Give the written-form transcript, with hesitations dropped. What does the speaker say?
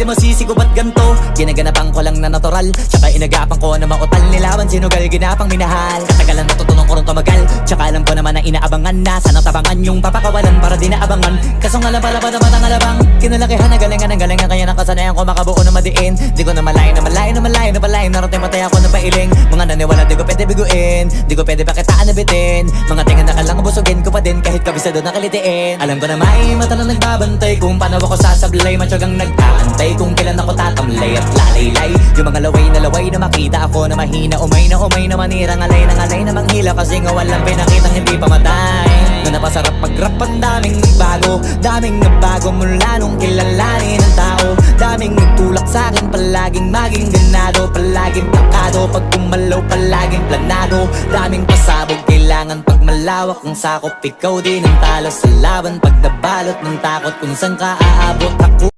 di masisi ko ba't ganto? Ginaganapan ko lang na natural, tsaka inagapan ko na mautal. Nilaban sinugal, ginapang minahal. Katagalan natutunan ko rin tumagal, tsaka alam ko naman na inaabangan na. Sana tabangan yung papakawalan para di naabangan. Kaso nga lang pala ba naman ang alabang kinalakihan na galingan ng galingan, kaya nakasanayan ko makabuo na madiin. Di ko na malayo na malayo na malayo na malayo. Narating matay ako na pailing. Mga naniwala di ko pwede biguin, di ko pwede pakitaan na bitin. Mga tingan na kalang busugin ko pa din kahit kabisado na kalitiin. Alam ko na may mata na nagbabantay kung paano ako sasablay. Matyagang nag-aantay kung kailan ako tatamlay at lalaylay. Yung mga laway na makita ako na mahina. Umay na manira, ngalay na manghila. Kasi nga walang pinakitang hindi pamatay. Na napasarap mag-rap, ang daming nagbago. Daming nagbago mula nung kilalanin ng tao. Daming nagtulak sa'kin, palaging maging ganado. Palaging plakado, pag kumalaw palaging planado. Daming pasabog, kailangan pag malawak ang sakop. Ikaw din ang talo sa laban pag nabalot ng takot. Kung saan ka aabot, ako